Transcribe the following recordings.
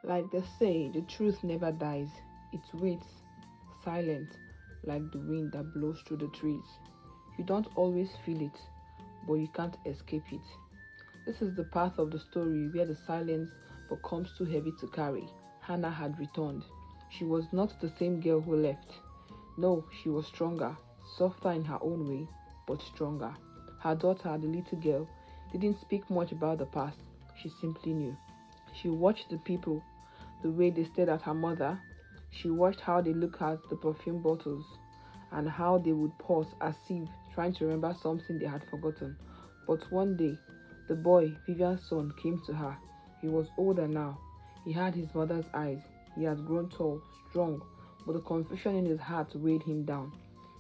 Like they say, the truth never dies. It waits, silent, like the wind that blows through the trees. You don't always feel it, but you can't escape it. This is the path of the story where the silence becomes too heavy to carry. Hannah had returned. She was not the same girl who left. No, she was stronger, softer in her own way, but stronger. Her daughter, the little girl, didn't speak much about the past. She simply knew. She watched the people, the way they stared at her mother. She watched how they looked at the perfume bottles and how they would pause as if trying to remember something they had forgotten. But one day, the boy, Vivian's son, came to her. He was older now. He had his mother's eyes. He had grown tall, strong, but the confusion in his heart weighed him down.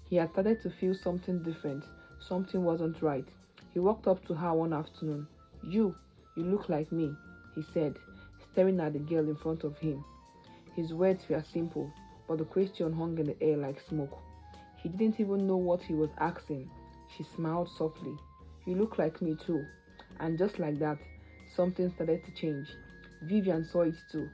He had started to feel something different. Something wasn't right. He walked up to her one afternoon. You look like me, he said, staring at the girl in front of him. His words were simple, but the question hung in the air like smoke. He didn't even know what he was asking. She smiled softly. You look like me too. And just like that, something started to change. Vivian saw it too.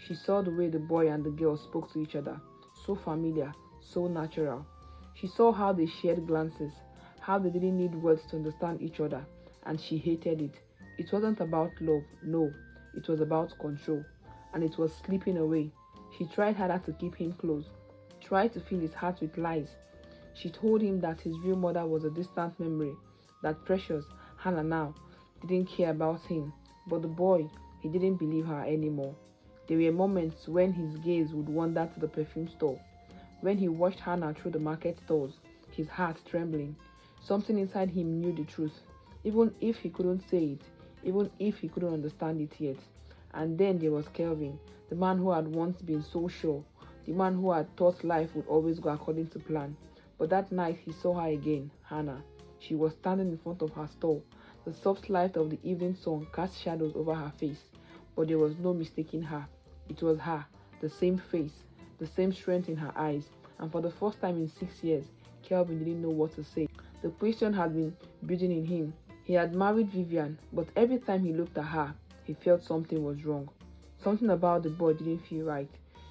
She saw the way the boy and the girl spoke to each other. So familiar, so natural. She saw how they shared glances, how they didn't need words to understand each other, and she hated it. It wasn't about love, no. It was about control. And it was slipping away. She tried harder to keep him close, tried to fill his heart with lies. She told him that his real mother was a distant memory, that Precious, Hannah now, didn't care about him. But the boy, he didn't believe her anymore. There were moments when his gaze would wander to the perfume store, when he watched Hannah through the market stalls, his heart trembling. Something inside him knew the truth, even if he couldn't say it, even if he couldn't understand it yet. And then there was Kelvin, the man who had once been so sure, the man who had thought life would always go according to plan. But that night he saw her again, Hannah. She was standing in front of her store. The soft light of the evening sun cast shadows over her face, but there was no mistaking her. It was her, the same face, the same strength in her eyes, and for the first time in 6 years, Kelvin didn't know what to say. The question had been building in him. He had married Vivian, but every time he looked at her, he felt something was wrong. Something about the boy didn't feel right.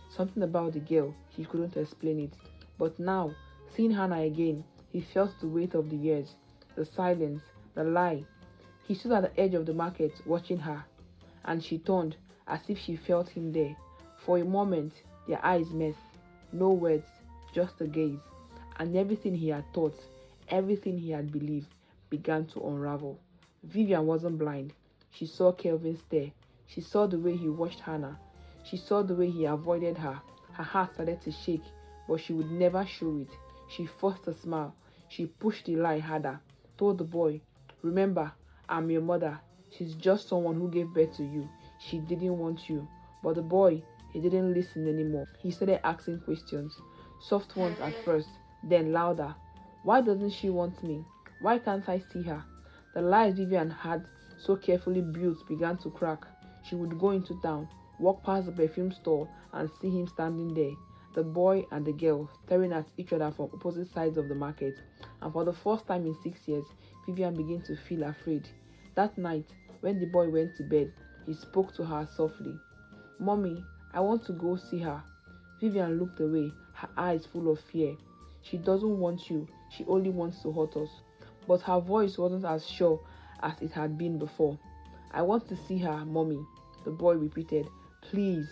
Something about the girl, he couldn't explain it. But now, seeing Hannah again, he felt the weight of the years, the silence, the lie. He stood at the edge of the market watching her, and she turned as if she felt him there. For a moment, their eyes met. No words, just a gaze. And everything he had thought, everything he had believed, began to unravel. Vivian wasn't blind. She saw Kelvin stare. She saw the way he watched Hannah. She saw the way he avoided her. Her heart started to shake, but she would never show it. She forced a smile. She pushed the lie harder, told the boy, remember, I'm your mother. She's just someone who gave birth to you. She didn't want you. But the boy, he didn't listen anymore. He started asking questions, soft ones at first, then louder. Why doesn't she want me? Why can't I see her? The lies Vivian had so carefully built began to crack. She would go into town, walk past the perfume store, and see him standing there, the boy and the girl staring at each other from opposite sides of the market. And for the first time in 6 years, Vivian began to feel afraid. That night, when the boy went to bed, he spoke to her softly. Mommy, I want to go see her. Vivian looked away, her eyes full of fear. She doesn't want you, she only wants to hurt us. But her voice wasn't as sure as it had been before. I want to see her, Mommy, the boy repeated. Please.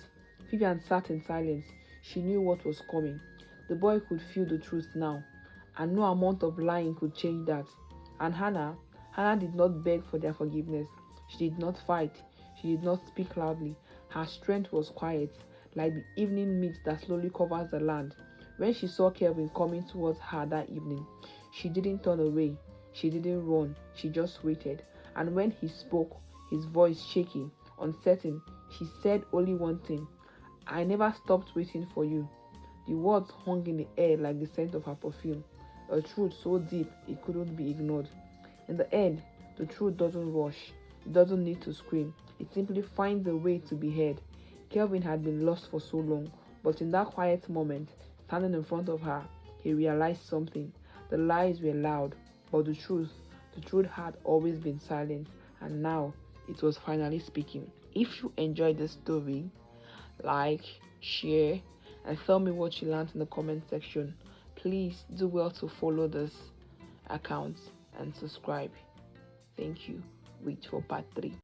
Vivian sat in silence. She knew what was coming. The boy could feel the truth now, and no amount of lying could change that. And Hannah did not beg for their forgiveness. She did not fight. She did not speak loudly. Her strength was quiet, like the evening mist that slowly covers the land. When she saw Kelvin coming towards her that evening, she didn't turn away. She didn't run. She just waited. And when he spoke, his voice shaky, uncertain, she said only one thing. I never stopped waiting for you. The words hung in the air like the scent of her perfume, a truth so deep it couldn't be ignored. In the end, the truth doesn't rush. It doesn't need to scream. It simply finds a way to be heard. Kelvin had been lost for so long, but in that quiet moment, standing in front of her, he realized something. The lies were loud, but the truth had always been silent, and now it was finally speaking. If you enjoyed the story, like, share, and tell me what you learned in the comment section. Please do well to follow this account and subscribe. Thank you. Wait for part 3.